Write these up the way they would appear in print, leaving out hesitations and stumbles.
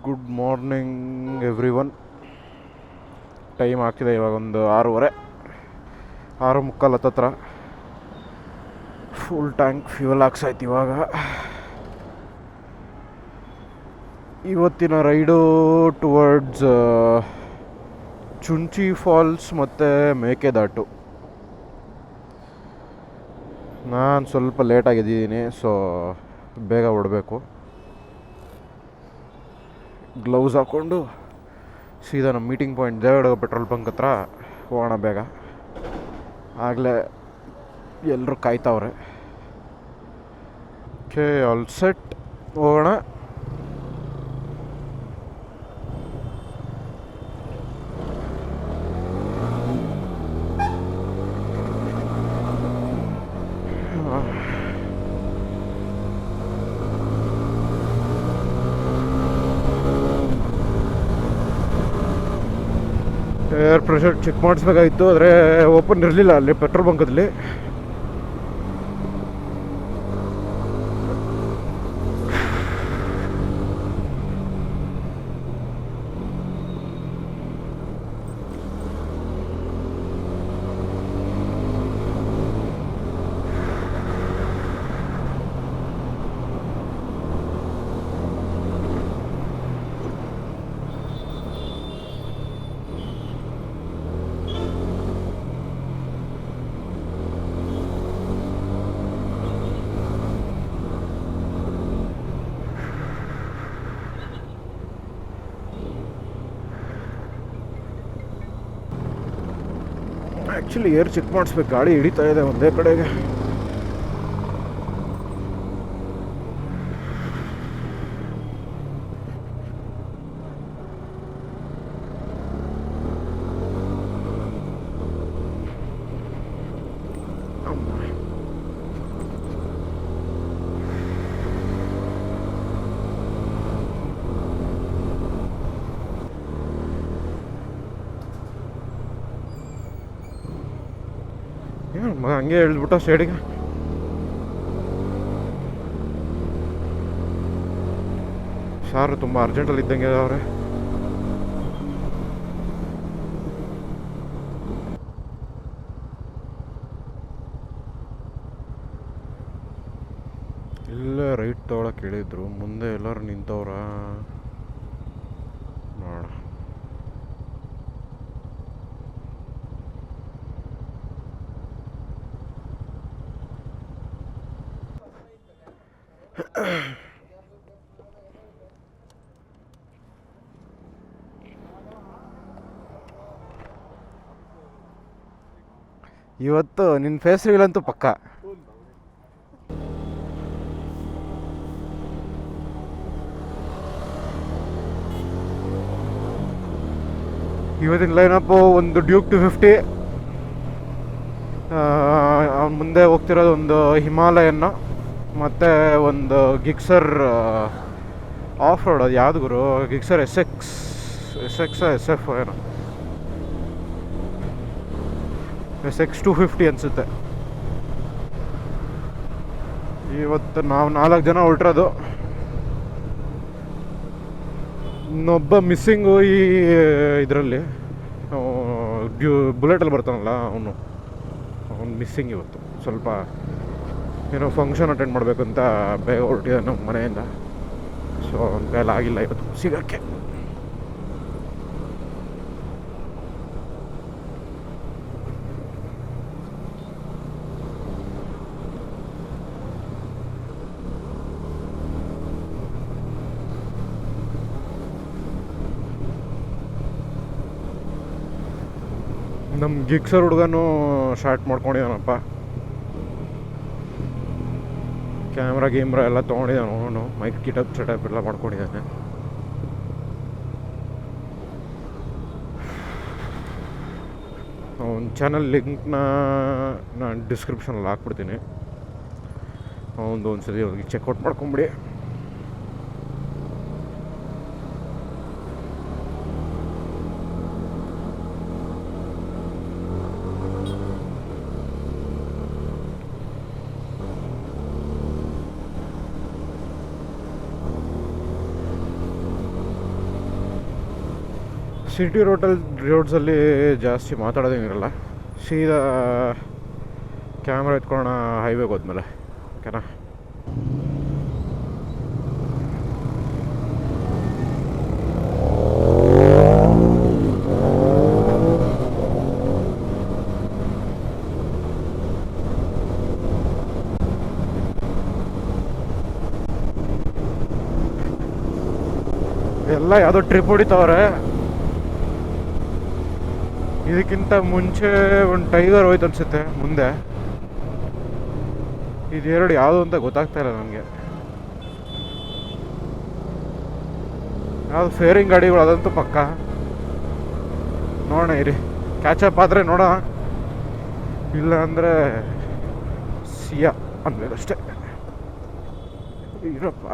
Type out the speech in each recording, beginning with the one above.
Good morning every one. Time ಆಗ್ತಿದೆ ಇವಾಗ ಒಂದು 6:30, 6:45 ಹತ್ತತ್ರ. ಫುಲ್ ಟ್ಯಾಂಕ್ ಫ್ಯೂಯಲ್ ಹಾಕ್ಸಾಯ್ತು ಇವಾಗ. ಇವತ್ತಿನ ರೈಡು ಟುವರ್ಡ್ಸ್ ಚುಂಚಿ ಫಾಲ್ಸ್ ಮತ್ತು ಮೇಕೆದಾಟು. ನಾನು ಸ್ವಲ್ಪ ಲೇಟಾಗಿದ್ದೀನಿ, ಸೊ ಬೇಗ ಹೊರಡಬೇಕು. ಗ್ಲೌಸ್ ಹಾಕ್ಕೊಂಡು ಸೀದಾ ನಮ್ಮ meeting point Deogarh petrol bunk ಹತ್ರ ಹೋಗೋಣ ಬೇಗ. ಆಗಲೇ ಎಲ್ಲರೂ ಕಾಯ್ತಾವ್ರೆ. ಓಕೆ, ಆಲ್ ಸೆಟ್, ಹೋಗೋಣ. ಏರ್ ಪ್ರೆಷರ್ ಚೆಕ್ ಮಾಡಿಸ್ಬೇಕಾಗಿತ್ತು, ಆದರೆ ಓಪನ್ ಇರಲಿಲ್ಲ ಅಲ್ಲಿ ಪೆಟ್ರೋಲ್ ಬಂಕಲ್ಲಿ. ಆ್ಯಕ್ಚುಲಿ ಏರ್ ಚೆಕ್ ಮಾಡಿಸ್ಬೇಕು, ಗಾಡಿ ಹಿಡಿತಾ ಇದೆ ಒಂದೇ ಕಡೆಗೆ. ಮಗ ಹಂಗೆ ಹೇಳ್ಬಿಟ್ಟ ಸೈಡಿಗೆ. ಸಾರು ತುಂಬ ಅರ್ಜೆಂಟಲ್ಲಿ ಇದ್ದಂಗೆ ಅವ್ರೆ. ಇಲ್ಲೇ ರೈಟ್ ತೊಗೊಳಕ್ಕೆ ಹೇಳಿದ್ರು, ಮುಂದೆ ಎಲ್ಲರೂ ನಿಂತವ್ರ ನೋಡ. ಇವತ್ತು ನಿನ್ನ ಫೇಸ್ ರಿವೀಲ್ ಅಂತೂ ಪಕ್ಕ. ಇವತ್ತಿನ ಲೈನಪ್ಪು ಒಂದು ಡ್ಯೂಕ್ 250, ಅವನ ಮುಂದೆ ಹೋಗ್ತಿರೋದು ಒಂದು ಹಿಮಾಲಯನ್ನ, ಮತ್ತು ಒಂದು ಗಿಕ್ಸರ್ ಆಫ್ ರೋಡ್. ಅದು ಯಾವುದು ಗುರು? ಗಿಕ್ಸರ್ ಎಸ್ ಎಫ್ ಏನೋ, SX 250 ಅನಿಸುತ್ತೆ. ಇವತ್ತು ನಾವು 4 ಜನ ಹೊರಟಿರೋದು. ಇನ್ನೊಬ್ಬ ಮಿಸ್ಸಿಂಗು ಈ ಇದರಲ್ಲಿ, ಬುಲೆಟಲ್ಲಿ ಬರ್ತಾನಲ್ಲ ಅವನು ಮಿಸ್ಸಿಂಗ್. ಇವತ್ತು ಸ್ವಲ್ಪ ಏನೋ ಫಂಕ್ಷನ್ ಅಟೆಂಡ್ ಮಾಡಬೇಕು ಅಂತ ಬೇಗ ಹೊರಟಿದ್ದ ನಮ್ಮ ಮನೆಯಿಂದ. ಸೊ ಅವನ ಕೈಯಲ್ಲಿ ಆಗಿಲ್ಲ ಇವತ್ತು ಸಿಗೋಕ್ಕೆ. ನಮ್ಮ ಗಿಕ್ಸರ್ ಹುಡುಗನೂ ಸ್ಟಾರ್ಟ್ ಮಾಡ್ಕೊಂಡಿದ್ದಾನಪ್ಪ. ಕ್ಯಾಮ್ರಾ ಎಲ್ಲ ತೊಗೊಂಡಿದ್ದಾನೆ ಅವನು, ಮೈಕ್ ಸೆಟಪ್ ಎಲ್ಲ ಮಾಡ್ಕೊಂಡಿದ್ದಾನೆ. ಅವನ ಚಾನಲ್ ಲಿಂಕ್ನ ನಾನು ಡಿಸ್ಕ್ರಿಪ್ಷನಲ್ಲಿ ಹಾಕ್ಬಿಡ್ತೀನಿ. ಅವನದು ಒಂದ್ಸರಿ ಅವ್ರಿಗೆ ಚೆಕ್ಔಟ್ ಮಾಡ್ಕೊಂಬಿಡಿ. ಸಿಟಿ ರೋಡ್ಸಲ್ಲಿ ಜಾಸ್ತಿ ಮಾತಾಡೋದೇನಿರಲ್ಲ, ಸೀದಾ ಕ್ಯಾಮ್ರಾ ಎತ್ಕೊಳ್ಳೋಣ ಹೈವೇಗೆ ಹೋದ್ಮೇಲೆ, ಓಕೆನಾ. ಎಲ್ಲ ಯಾವುದೋ ಟ್ರಿಪ್ ಹೊಡಿತಾವ್ರೆ. ಇದಕ್ಕಿಂತ ಮುಂಚೆ ಒಂದು ಟೈಗರ್ ಹೋಯ್ತು ಅನ್ಸುತ್ತೆ ಮುಂದೆ. ಇದೆರಡು ಯಾವುದು ಅಂತ ಗೊತ್ತಾಗ್ತಾ ಇಲ್ಲ ನನಗೆ. ಯಾವುದು ಫೇರಿಂಗ್ ಗಾಡಿಗಳು ಅದಂತೂ ಪಕ್ಕ. ನೋಡೋಣ ಇರಿ, ಕ್ಯಾಚಪ್ ಆದರೆ ನೋಡೋಣ, ಇಲ್ಲ ಅಂದರೆ ಸಿಯಾ ಅಂದ್ಮೇಲೆ ಅಷ್ಟೇ. ಇರಪ್ಪ,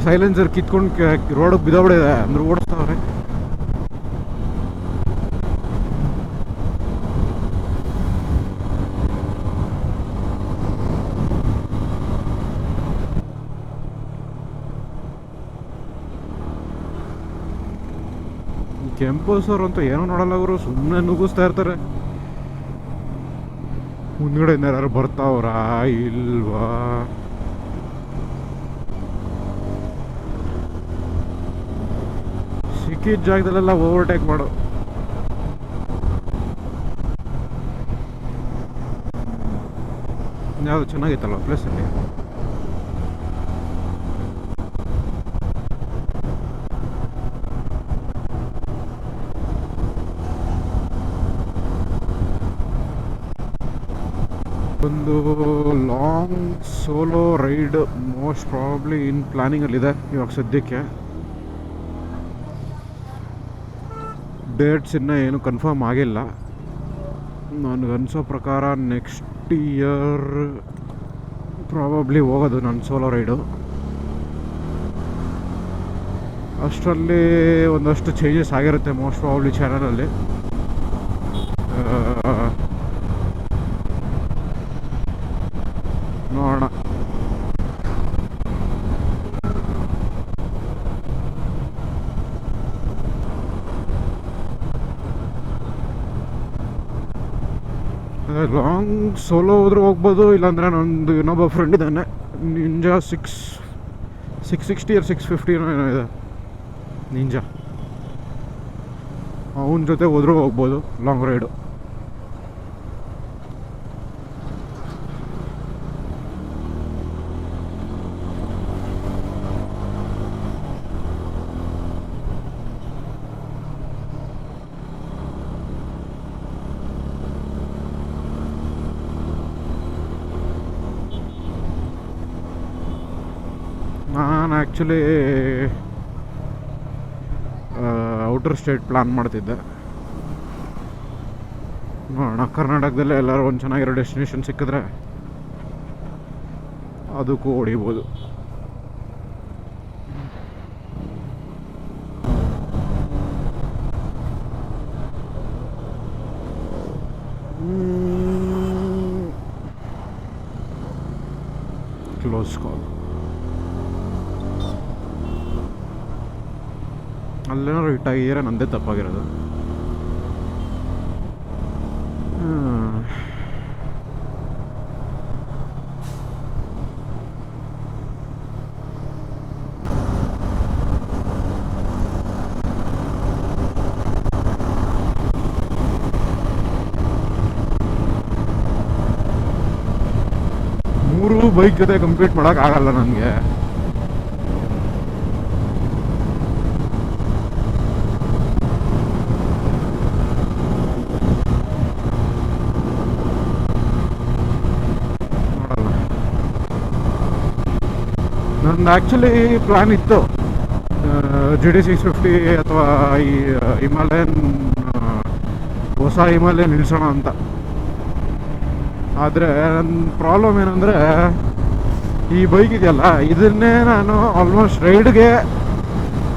ಸೈಲೆನ್ಸರ್ ಕಿತ್ಕೊಂಡು ರೋಡಿಗೆ ಬಿದ್ದೋಗ್ಬಿಡಿದೆ ಅಂದ್ರೆ ಓಡಿಸ್ತಾವ್ರೆ. ಕೆಂಪೋಸವ್ರು ಅಂತೂ ಏನೋ ನೋಡಲ್ಲ, ಅವರು ಸುಮ್ಮನೆ ನುಗ್ಗಿಸ್ತಾ ಇರ್ತಾರೆ. ಮುಂದ್ಗಡೆಯಿಂದ ಯಾರು ಬರ್ತಾವ್ರಾ ಇಲ್ವಾ? ಸಿಕ್ಕಿದ ಜಾಗದಲ್ಲೆಲ್ಲ ಓವರ್ಟೇಕ್ ಮಾಡು. ಯಾವುದು ಚೆನ್ನಾಗಿತ್ತಲ್ವ ಪ್ಲೇಸಲ್ಲಿ. ಒಂದು long solo ride most probably in ಪ್ಲಾನಿಂಗಲ್ಲಿದೆ ಇವಾಗ ಸದ್ಯಕ್ಕೆ. ಡೇಟ್ಸ್ ಇನ್ನೂ ಏನು ಕನ್ಫರ್ಮ್ ಆಗಿಲ್ಲ. ನನಗನ್ಸೋ ಪ್ರಕಾರ ನೆಕ್ಸ್ಟ್ ಇಯರ್ ಪ್ರಾಬಬ್ಲಿ ಹೋಗೋದು ನನ್ನ ಸೋಲೋ ರೈಡು. ಅಷ್ಟರಲ್ಲಿ ಒಂದಷ್ಟು ಚೇಂಜಸ್ ಆಗಿರುತ್ತೆ ಮೋಸ್ಟ್ ಪ್ರಾಬಬ್ಲಿ ಚಾನಲಲ್ಲಿ. ನೋಡೋಣ. ಲಾಂಗ್ ಸೋಲೋ ಹೋದ್ರೆ ಹೋಗ್ಬೋದು, ಇಲ್ಲಾಂದರೆ ನಂದು ಇನ್ನೊಬ್ಬ ಫ್ರೆಂಡ್ ಇದ್ದಾನೆ, ನಿಂಜಾ 660 or 650 ಏನೋ ಇದೆ ನಿಂಜಾ, ಅವನ ಜೊತೆ ಹೋದ್ರೂ ಹೋಗ್ಬೋದು ಲಾಂಗ್ ರೈಡು. ನಾನು ಆ್ಯಕ್ಚುಲಿ ಔಟರ್ ಸ್ಟೇಟ್ ಪ್ಲ್ಯಾನ್ ಮಾಡ್ತಿದ್ದೆ. ನೋಡೋಣ, ಕರ್ನಾಟಕದಲ್ಲೇ ಎಲ್ಲರೂ ಒಂದು ಚೆನ್ನಾಗಿರೋ ಡೆಸ್ಟಿನೇಷನ್ ಸಿಕ್ಕಿದ್ರೆ ಅದಕ್ಕೂ ಹೊಡಿಬೋದು. ಕ್ಲೋಸ್ ಕಾಲ್. ಅಲ್ಲೇನಾದ್ರು ಹಿಟ್ಟಾಗಿದ್ರೆ ನಂದೇ ತಪ್ಪಾಗಿರೋದು. ಮೂರು ಬೈಕ್ ಜೊತೆ ಕಂಪ್ಲೀಟ್ ಮಾಡೋಕ್ಕಾಗಲ್ಲ ನನಗೆ. ನಂದು ಆ್ಯಕ್ಚುಲಿ ಪ್ಲ್ಯಾನ್ ಇತ್ತು GD 650 ಅಥವಾ ಈ ಹಿಮಾಲಯನ್ ಹೊಸ ಹಿಮಾಲಯನ್ ನಿಲ್ಸೋಣ ಅಂತ. ಆದರೆ ನನ್ನ ಪ್ರಾಬ್ಲಮ್ ಏನಂದರೆ, ಈ ಬೈಕ್ ಇದೆಯಲ್ಲ ಇದನ್ನೇ ನಾನು ಆಲ್ಮೋಸ್ಟ್ ರೈಡ್ಗೆ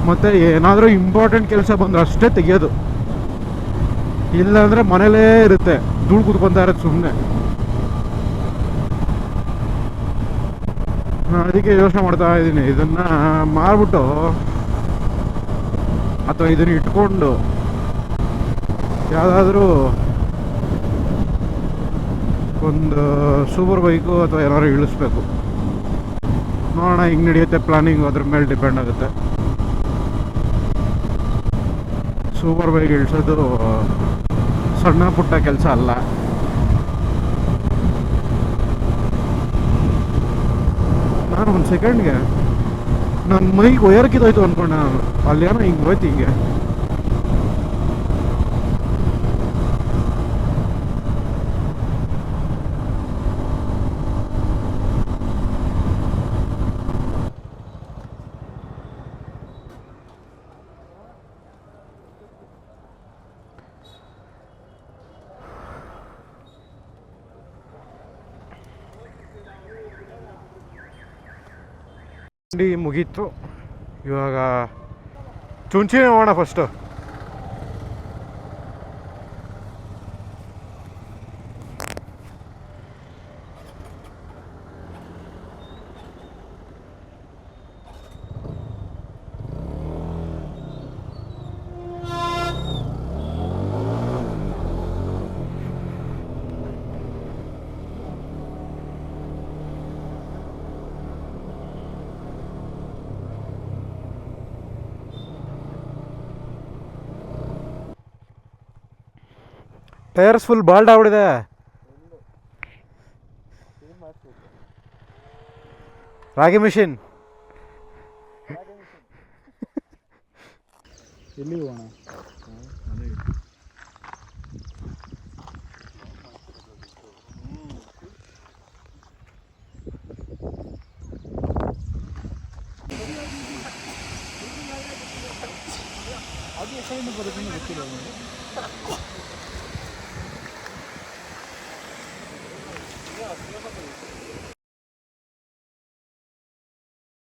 ಮತ್ತು ಏನಾದರೂ ಇಂಪಾರ್ಟೆಂಟ್ ಕೆಲಸ ಬಂದರೆ ಅಷ್ಟೇ ತೆಗಿಯೋದು, ಇಲ್ಲಾಂದರೆ ಮನೇಲೇ ಇರುತ್ತೆ, ಧೂಳು ಕುತ್ಕೊತಾ ಇರೋದು ಸುಮ್ಮನೆ. ನಾನು ಅದಕ್ಕೆ ಯೋಚನೆ ಮಾಡ್ತಾ ಇದ್ದೀನಿ, ಇದನ್ನು ಮಾರ್ಬಿಟ್ಟು ಅಥವಾ ಇದನ್ನು ಇಟ್ಕೊಂಡು ಯಾವುದಾದ್ರೂ ಒಂದು ಸೂಪರ್ ಬೈಕು ಅಥವಾ ಏನಾದ್ರು ಇಳಿಸ್ಬೇಕು. ನೋಡೋಣ ಹಿಂಗೆ ನಡೆಯುತ್ತೆ ಪ್ಲಾನಿಂಗು, ಅದ್ರ ಮೇಲೆ ಡಿಪೆಂಡ್ ಆಗುತ್ತೆ. ಸೂಪರ್ ಬೈಕ್ ಇಳಿಸೋದು ಸಣ್ಣ ಪುಟ್ಟ ಕೆಲಸ ಅಲ್ಲ. ನಾನು ಒಂದು ಸೆಕೆಂಡ್ಗೆ ನನ್ನ ಮೈಗೆ ಒಯರ್ಕಿದೋಯ್ತು ಅಂದ್ಕೊಂಡೆ ನಾನು, ಅಲ್ಲೇನೋ ಹಿಂಗೆ ಹೋಯ್ತು ಹಿಂಗೆ. ಮುಗೀತು. ಇವಾಗ ಚುಂಚಿನೇ ಹೋಗೋಣ ಫಸ್ಟು. ಟೈರ್ಸ್ ಫುಲ್ ಬಾಲ್ಡ್ ಆಗ್ಬಿಡಿದೆ. ರಾಗಿ ಮಿಷಿನ್ ಎಲ್ಲಿ ಹೋಗೋಣ? ಅದು ಎಷ್ಟರಿಂದ ಬರೋದನ್ನು ಗೊತ್ತಿಲ್ಲ.